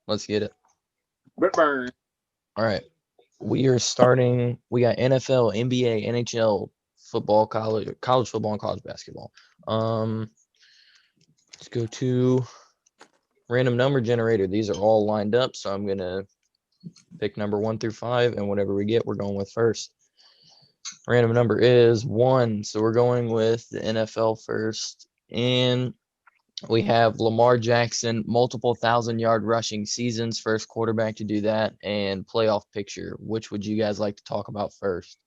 Let's get it. Burn. All right. We are starting. We got NFL, NBA, NHL, football, college football, and college basketball. Let's go to random number generator. These are all lined up, so I'm gonna pick number 1 through 5, and whatever we get, we're going with first. Random number is 1, so we're going with the NFL first, and we have Lamar Jackson, multiple 1,000-yard rushing seasons, first quarterback to do that, and playoff picture. Which would you guys like to talk about first?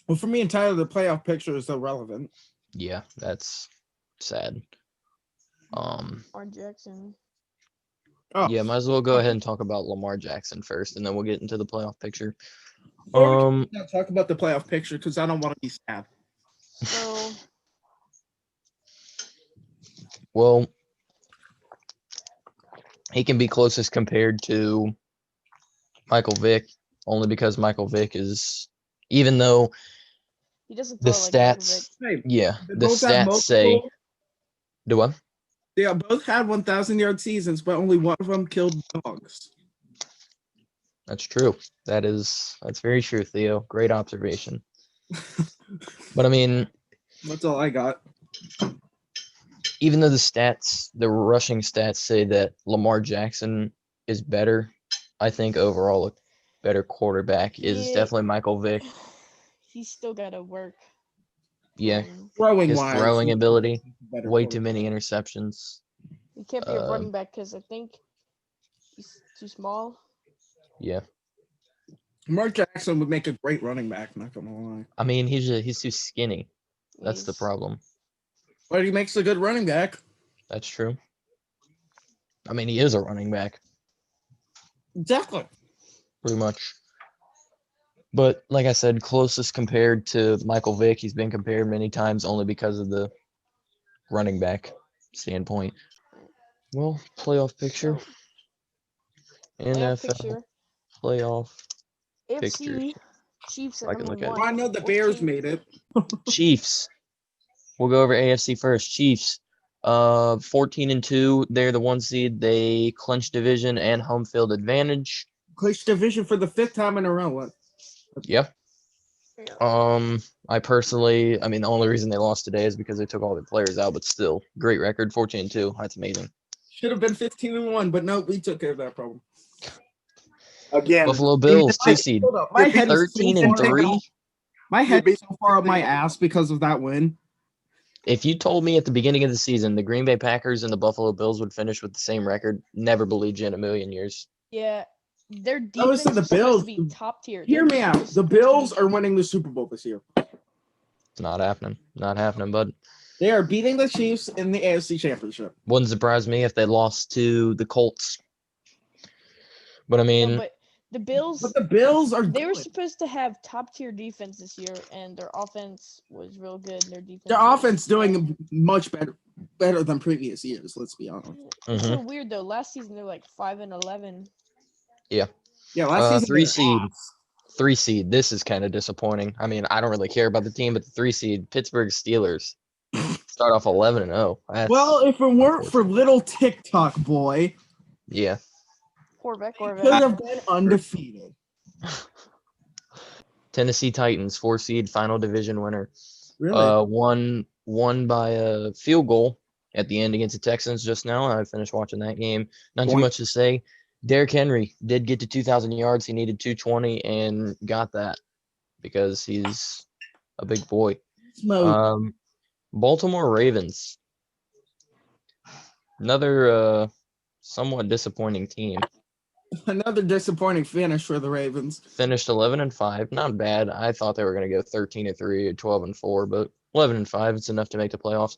Well, for me and Tyler, the playoff picture is irrelevant. Yeah, that's sad. Lamar Jackson. Oh, Yeah, might as well go ahead and talk about Lamar Jackson first, and then we'll get into the playoff picture. Or we can talk about the playoff picture because I don't want to be sad. So, well, he can be closest compared to Michael Vick, only because Michael Vick is, even though he doesn't the throw like Michael stats, Vick. yeah, They the both have stats say, do what? They both had 1,000-yard seasons, but only one of them killed dogs. That's true. That's very true, Theo. Great observation. But I mean, That's all I got. even though the rushing stats say that Lamar Jackson is better, I think overall a better quarterback is definitely Michael Vick. He's still got to work. Yeah, Throwing his wise, throwing ability, way too quarterback. many interceptions. He can't be a running back because I think he's too small. Yeah, Mark Jackson would make a great running back, not gonna lie. I mean he's too skinny. That's the problem. But he makes a good running back. That's true. I mean, he is a running back. Exactly. Pretty much. But like I said, closest compared to Michael Vick. He's been compared many times only because of the running back standpoint. Well, playoff picture. NFL playoff picture. AFC Chiefs I can look at it. I know the Bears made it. Chiefs. We'll go over AFC first. Chiefs. 14-2. They're the 1 seed. They clinch division and home field advantage. Clinch division for the 5th time in a row. Yep. I personally, I mean, the only reason they lost today is because they took all their players out, but still, great record, 14-2. That's amazing. Should have been 15-1, but no, we took care of that problem. Again, Buffalo Bills, 2 seed. My head 13-3. My head is so far up my ass because of that win. If you told me at the beginning of the season the Green Bay Packers and the Buffalo Bills would finish with the same record, never believed you in a million years. Yeah, their defense is supposed to be top tier. Hear me out. The Bills are winning the Super Bowl this year. It's not happening. Not happening, bud. They are beating the Chiefs in the AFC Championship. Wouldn't surprise me if they lost to the Colts. But I mean, but the Bills. But the Bills are. They were supposed to have top tier defense this year, and their offense was real good. Their defense. Their offense doing much better than previous years. Let's be honest. It's so weird though. Last season they're like 5-11. Yeah. Yeah. Last season 3 seed. 3 seed. This is kind of disappointing. I mean, I don't really care about the team, but the 3 seed Pittsburgh Steelers start off 11-0. Well, if it weren't for little TikTok boy, yeah, Corvette could have been undefeated. Tennessee Titans, 4 seed, final division winner. Really? Won by a field goal at the end against the Texans just now. I finished watching that game. Not too much to say. Derrick Henry did get to 2,000 yards. He needed 220 and got that because he's a big boy. Baltimore Ravens. Another somewhat disappointing team. Another disappointing finish for the Ravens. Finished 11-5. Not bad. I thought they were going to go 13-3 or 12-4, but 11-5. It's enough to make the playoffs.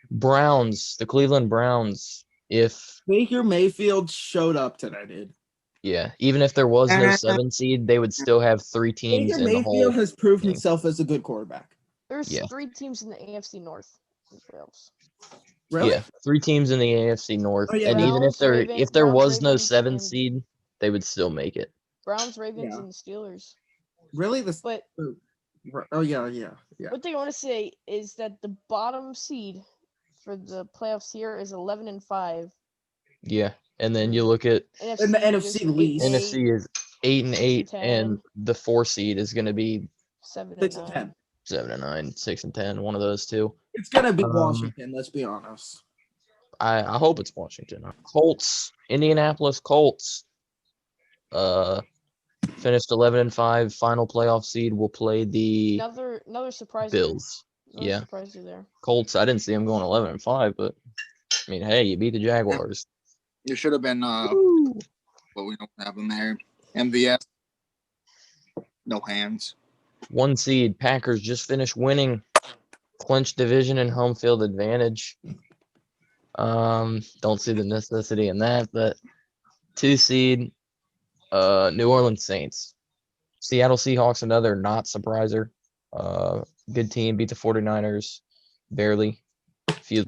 Browns, the Cleveland Browns. If Baker Mayfield showed up today, dude. Yeah, even if there was no 7 seed, they would still have 3 teams Baker in the whole. Mayfield has proved himself as a good quarterback. There's 3 teams in the AFC North. Really? Yeah, 3 teams in the AFC North, and Browns, even if there was no 7 and seed, they would still make it. Browns, Ravens, and Steelers. Really? But yeah. What they want to say is that the bottom seed for the playoffs here is 11-5. Yeah, And then you look at And the there's NFC eight and least. eight, NFC is 8 and 8, 10. and the 4 seed is going to be 7 and 6 and 9. 10. 7 and 9, 6 and 10, one of those two. It's gonna be Um, Washington. Let's be honest. I hope it's Washington. Colts, Indianapolis Colts. Finished 11 and 5. Final playoff seed will play the Another surprise. Bills. Another surprise there. Colts. I didn't see them going 11 and 5, but I mean, hey, you beat the Jaguars. It should have been but we don't have them there. MVS. No hands. 1 seed. Packers just finished winning. Clinched division and home field advantage. Don't see the necessity in that, but 2 seed. New Orleans Saints. Seattle Seahawks, another not surpriser. Good team, beat the 49ers barely. A few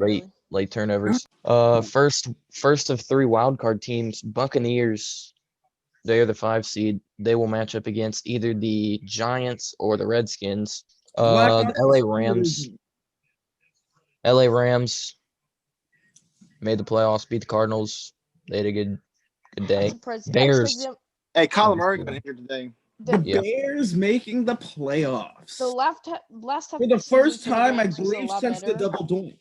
late turnovers. First of 3 wildcard teams, Buccaneers. They are the 5 seed. They will match up against either the Giants or the Redskins. The LA Rams made the playoffs, beat the Cardinals. They had a good day. Bears. Hey, Kyler Murray got injured today. The Bears making the playoffs. So last time for the first time, I believe, since the double doink.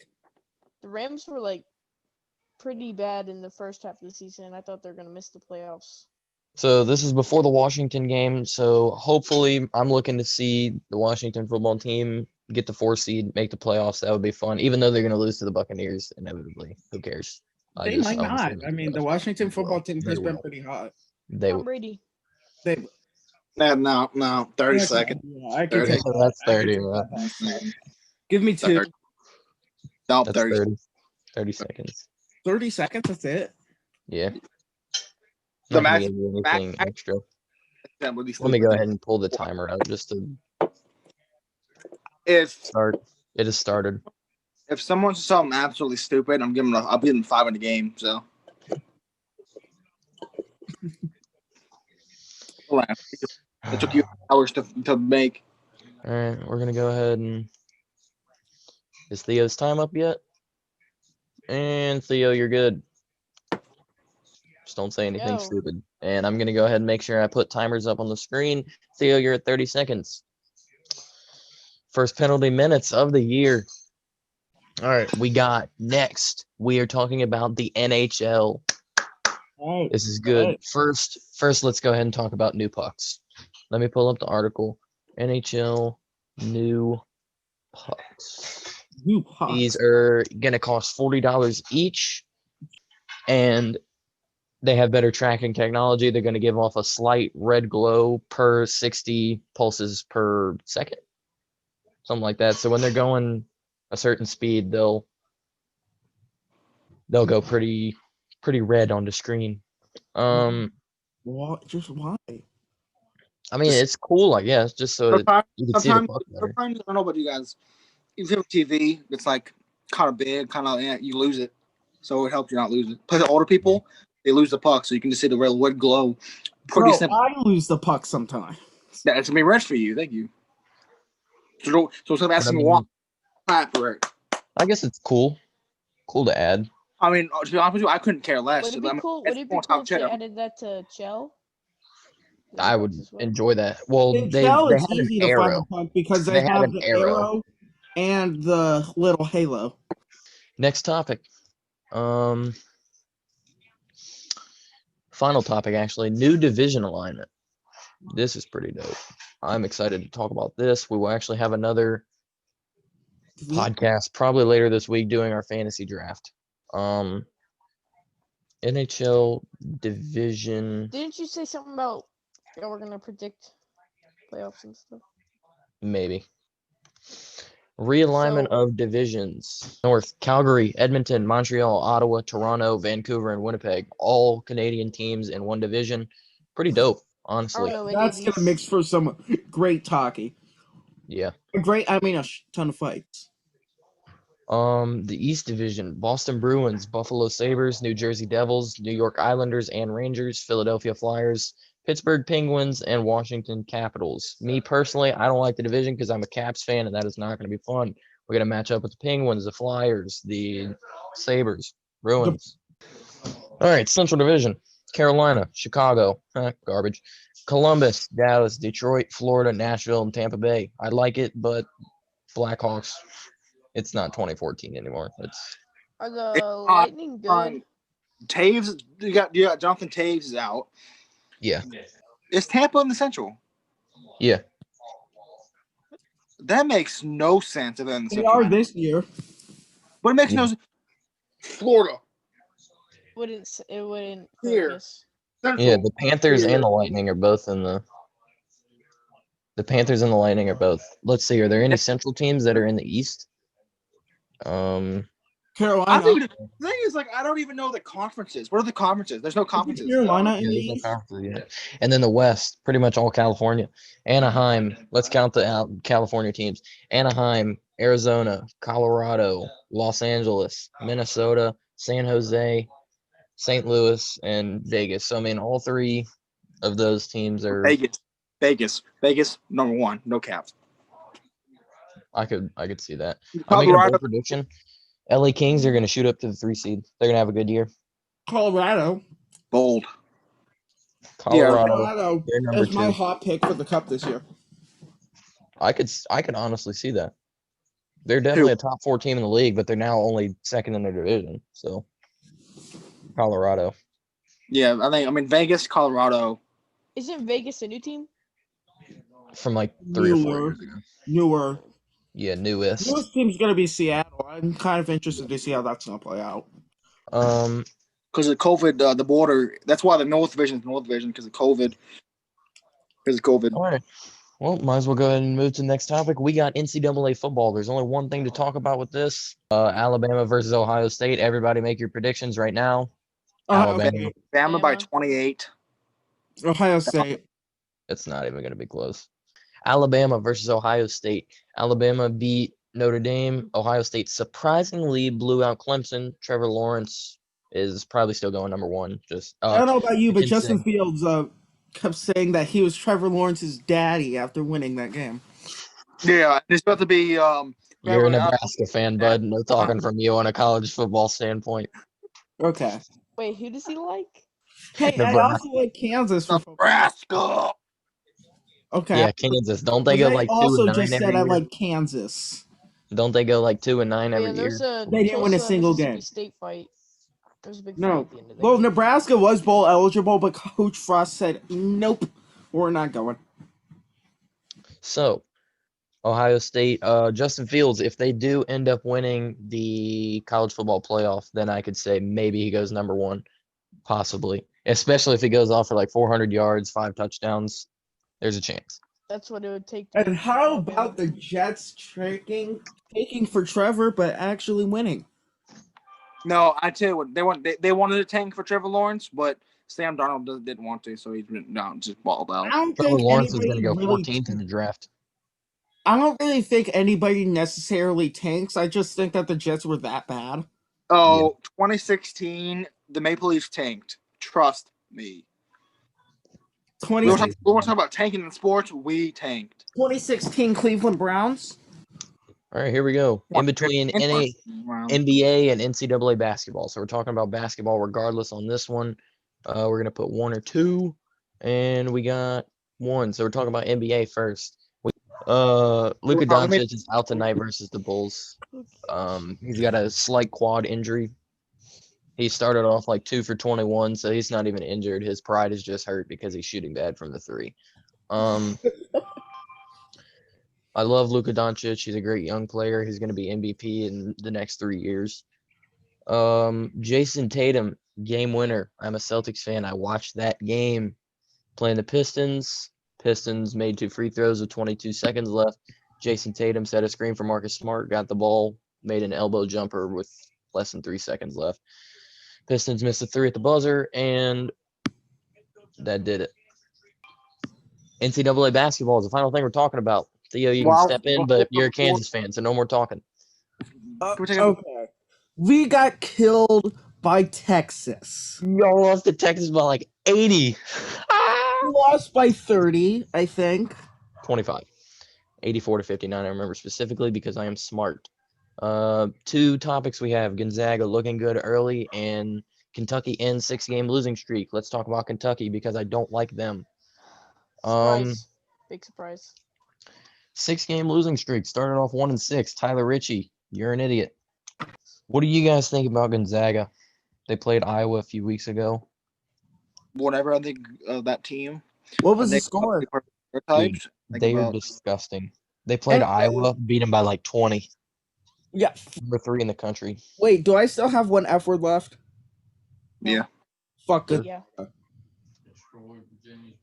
The Rams were like pretty bad in the first half of the season. I thought they were gonna miss the playoffs. So this is before the Washington game. So hopefully, I'm looking to see the Washington football team get the 4 seed, make the playoffs. That would be fun. Even though they're going to lose to the Buccaneers inevitably, who cares? They might not. I mean, the Washington football team has been pretty hot. They Brady. No, 30 seconds. Yeah, I can take that. That's 30. Give me 2. No, That's 30. 30 seconds. 30 seconds. That's it. Yeah. The Not gonna match- give you anything extra. Let Let me go ahead and pull the timer out just to If start. It has started. if someone says something absolutely stupid, I'll give them 5 in the game. So. It took you hours to make. All right, we're gonna go ahead and. Is Theo's time up yet? And Theo, you're good. Just don't say anything stupid. And I'm gonna go ahead and make sure I put timers up on the screen. Theo, you're at 30 seconds. First penalty minutes of the year. All right, we got next. We are talking about the NHL. Oh, This is good. First, let's go ahead and talk about new pucks. Let me pull up the article. NHL new pucks. New pucks. These are gonna cost $40 each, and they have better tracking technology. They're gonna give off a slight red glow per 60 pulses per second, something like that. So when they're going a certain speed, they'll go pretty red on the screen. What? Just why? I mean, it's cool, I guess, just so that you can see the puck better. Sometimes I don't know about you guys. If you have TV, it's like kind of big, you lose it, so it helps you not lose it. Plus, the older people, they lose the puck, so you can just see the red glow. Bro, I lose the puck sometimes. That's gonna be rest for you. Thank you. So instead of asking me why, clap for it. I guess it's cool to add. I mean, to be honest with you, I couldn't care less. Would it be cool if they added that to Chell? I would enjoy that. Well, they Chell, have it's an easy to find the puck because they have an the arrow and the little halo. Next topic. Final topic, actually. New division alignment. This is pretty dope. I'm excited to talk about this. We will actually have another podcast probably later this week doing our fantasy draft. NHL division. Didn't you say something about we're gonna predict playoffs and stuff? Maybe. Realignment of divisions. North, Calgary, Edmonton, Montreal, Ottawa, Toronto, Vancouver, and Winnipeg. All Canadian teams in one division. Pretty dope, honestly. That's going to mix for some great talkie. Yeah. A ton of fights. The East Division, Boston Bruins, Buffalo Sabres, New Jersey Devils, New York Islanders and Rangers, Philadelphia Flyers, Pittsburgh Penguins, and Washington Capitals. Me personally, I don't like the division because I'm a Caps fan, and that is not going to be fun. We're going to match up with the Penguins, the Flyers, the Sabres, Bruins. All right, Central Division. Carolina, Chicago, garbage. Columbus, Dallas, Detroit, Florida, Nashville, and Tampa Bay. I like it, but Blackhawks, it's not 2014 anymore. Are the It's Lightning good? Taves, you got Jonathan Taves is out. Yeah. Is Tampa in the Central? Yeah. That makes no sense if they're in the They Central. are this year. But it makes no sense. Florida. It wouldn't Here. focus. Central. Yeah, the Panthers Here. and the Lightning are both in the Panthers and the Lightning are both. Let's see, are there any Central teams that are in the East? I Carolina. think the thing is, like, I don't even know the conferences. What are the conferences? There's no conferences. Carolina in Yeah, the there's no East. conferences yet. And then the West, pretty much all California. Anaheim, let's count the California teams. Anaheim, Arizona, Colorado, Los Angeles, Minnesota, San Jose, St. Louis, and Vegas. So, I mean, all three of those teams are. Vegas, number one, no caps. I could see that. I'm Colorado. making a bold prediction. LA Kings are going to shoot up to the 3 seed. They're going to have a good year. Colorado. Bold. Colorado, they're number is my 2. hot pick for the Cup this year. I could honestly see that. They're definitely a top 4 team in the league, but they're now only second in their division. So, Colorado. Yeah, I mean Vegas, Colorado. Isn't Vegas a new team? From like 3 or 4 years ago. Newer. Yeah, newest. Newest team's going to be Seattle. I'm kind of interested to see how that's going to play out. Because of COVID, the border. That's why the North Division is North Division, because of COVID. All right. Well, might as well go ahead and move to the next topic. We got NCAA football. There's only one thing to talk about with this. Alabama versus Ohio State. Everybody make your predictions right now. Alabama. Bama by 28. Ohio State. It's not even going to be close. Alabama versus Ohio State. Alabama beat Notre Dame. Ohio State surprisingly blew out Clemson. Trevor Lawrence is probably still going number 1. I don't know about you, but Justin Fields kept saying that he was Trevor Lawrence's daddy after winning that game. Yeah, it's about to be. You're a Nebraska fan, bud. No talking from you on a college football standpoint. Okay. Wait, who does he like? Hey, I also like Kansas for Nebraska. Okay. Yeah, Kansas. Don't they go like 2-9 also every just said year? I like Kansas. Don't they go like 2-9 every year? They didn't win a single game. State fight. There's a big fight No. at the end of the Well, game. Nebraska was bowl eligible, but Coach Frost said, nope, we're not going. So, Ohio State, Justin Fields, if they do end up winning the college football playoff, then I could say maybe he goes number 1, possibly. Especially if he goes off for like 400 yards, 5 touchdowns, there's a chance. That's what it would take. And how about the Jets taking for Trevor, but actually winning? No, I tell you what, they wanted to tank for Trevor Lawrence, but Sam Darnold didn't want to, so he's been down, just balled out. I don't Trevor think Lawrence is anybody going to go really 14th in the draft. I don't really think anybody necessarily tanks. I just think that the Jets were that bad. Oh, 2016, the Maple Leafs tanked. Trust me. We want to talk about tanking in sports. We tanked. 2016 Cleveland Browns. All right, here we go. In between NBA and NCAA basketball. So we're talking about basketball regardless on this one. We're going to put 1 or 2, and we got 1. So we're talking about NBA first. Luka Doncic is out tonight versus the Bulls. He's got a slight quad injury. He started off like 2 for 21, so he's not even injured. His pride is just hurt because he's shooting bad from the 3. I love Luka Doncic. He's a great young player. He's going to be MVP in the next 3 years. Jason Tatum, game winner. I'm a Celtics fan. I watched that game playing the Pistons. Pistons made 2 free throws with 22 seconds left. Jason Tatum set a screen for Marcus Smart, got the ball, made an elbow jumper with less than 3 seconds left. Pistons missed a 3 at the buzzer, and that did it. NCAA basketball is the final thing we're talking about. Theo, you can step in, but you're a Kansas fan, so no more talking. Okay. We got killed by Texas. Y'all lost to Texas by like 80. We lost by 30, I think. 25. 84-59, I remember specifically because I am smart. 2 topics we have. Gonzaga looking good early and Kentucky ends 6-game losing streak. Let's talk about Kentucky because I don't like them. Surprise. Big surprise. 6-game losing streak. Started off 1-6. Tyler Ritchie, you're an idiot. What do you guys think about Gonzaga? They played Iowa a few weeks ago. Whatever I think of that team. What was I the think score? stereotypes. They are disgusting. They played And- Iowa, beat them by like 20. Yeah. Number 3 in the country. Wait, do I still have one F word left? Yeah. Fuck it. Yeah.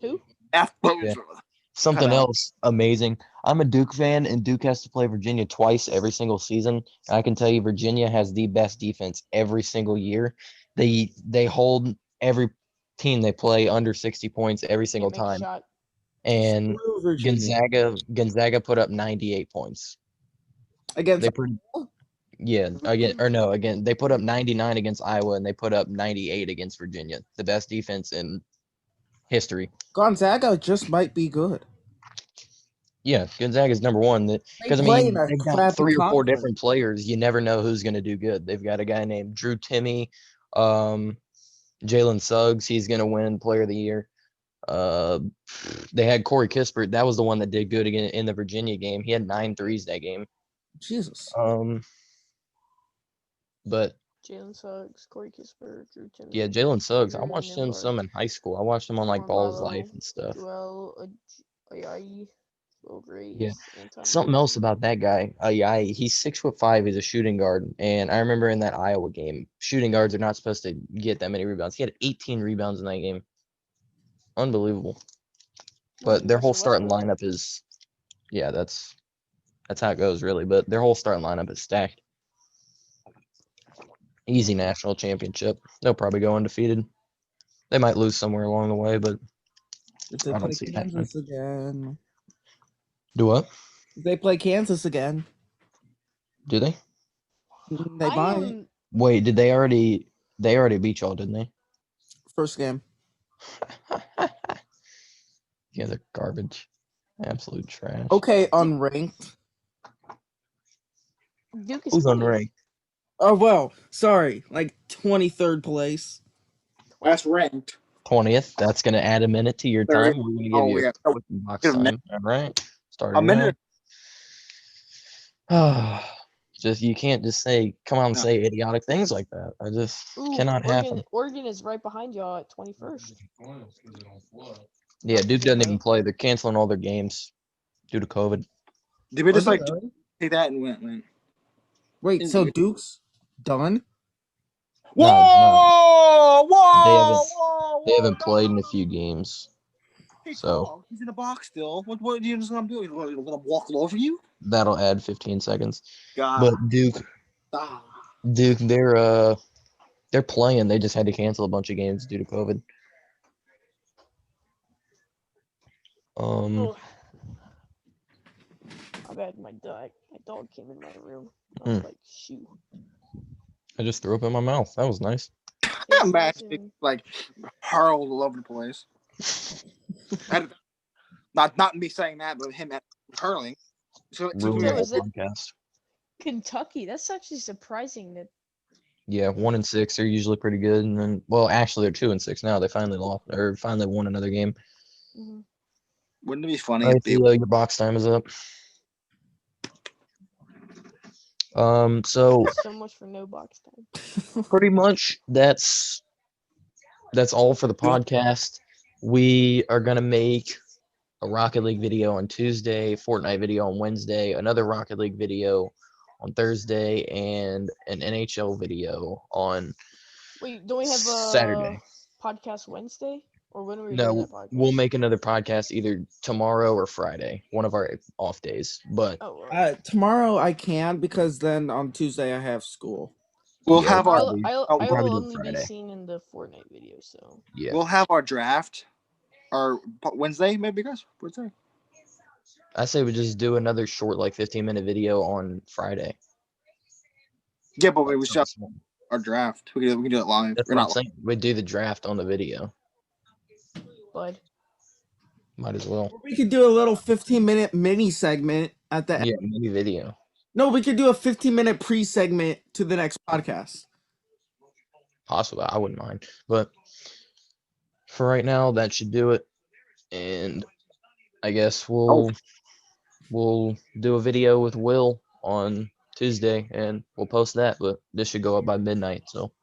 Who? Yeah. Something else amazing. I'm a Duke fan, and Duke has to play Virginia twice every single season. And I can tell you, Virginia has the best defense every single year. They hold every team they play under 60 points every single Can't make a time. shot. And Screw Virginia. Gonzaga put up 98 points. Against They put they put up 99 against Iowa, and they put up 98 against Virginia. The best defense in history. Gonzaga just might be good. Yeah, Gonzaga's number one. Because, I play mean, in a they've got crappy 3 or 4 conference. different players. You never know who's going to do good. They've got a guy named Drew Timme, Jalen Suggs. He's going to win Player of the Year. They had Corey Kispert. That was the one that did good again in the Virginia game. He had 9 threes that game. Jesus. But Jalen Suggs, Corey Kispert, Drew Timme. yeah, Jalen Suggs. I Drew watched him Nembhard, some in high school. I watched him on like Ball's Mormalo, Life and stuff. Joel Ayayi, Will Graves, Yeah. Anton Something else about that guy. He's 6'5". He's a shooting guard, and I remember in that Iowa game, shooting guards are not supposed to get that many rebounds. He had 18 rebounds in that game. Unbelievable. But their whole starting lineup is, yeah, that's how it goes really. But their whole starting lineup is stacked. Easy national championship. They'll probably go undefeated. They might lose somewhere along the way, but If they I don't play see it Kansas again. do what? If they play Kansas again. Do they? They I might. am Wait, did they already beat y'all, didn't they? First game. You guys are garbage. Absolute trash. Okay, unranked. Duke is Who's fourth. unranked? Oh, well, sorry. Like 23rd place. That's ranked. 20th. That's going to add a minute to your Third. time. We're going to give you a quick box Give a time. minute. All right. Start A minute. Just you can't just say come on and No. say idiotic things like that. I just cannot happen. Oregon is right behind y'all at 21st. Yeah, Duke doesn't even play. They're canceling all their games due to COVID. Did we just Are like they really? take that and went? Wait, so Duke's done? Whoa! No. Whoa! They haven't played in a few games. Hey, So- Carl, he's in the box still. What are you just gonna do? You gonna let him walk all over you? That'll add 15 seconds. God. But Duke, Ah. they're playing. They just had to cancel a bunch of games due to COVID. Oh. I bet my dog came in my room. I was like, shoot. I just threw up in my mouth. That was nice. I'm like hurled all over the place. Not me saying that, but him hurling. So Ruined the whole is it- podcast. Kentucky. That's actually surprising that. Yeah, 1-6. They're usually pretty good, and then actually they're 2-6 now. They finally lost or finally won another game. Mhm. Wouldn't it be funny All right, if they Theo, your box time is up. So So much for no box time. pretty much that's all for the podcast. We are gonna make a Rocket League video on Tuesday, Fortnite video on Wednesday, another Rocket League video on Thursday, and an NHL video on Wait, don't we have a Saturday. podcast Wednesday? Or when are we doing No, that podcast? we'll make another podcast either tomorrow or Friday, one of our off days. But Oh, alright. Tomorrow I can because then on Tuesday I have school. we'll yeah, have our probably- I probably will do only be Friday. seen in the Fortnite video, so. yeah, we'll have our draft or Wednesday maybe guys. Wednesday. I say we just do another short, like 15-minute video on Friday. Yeah, but we shot our draft. We can do it live. That's We're what I'm not saying. We do the draft on the video. Bud. Might as well. We could do a little 15-minute mini segment at the end. Yeah, maybe video. No, we could do a 15-minute pre-segment to the next podcast. possibly. I wouldn't mind. But for right now, that should do it. And I guess we'll do a video with Will on Tuesday, and we'll post that. But this should go up by midnight, so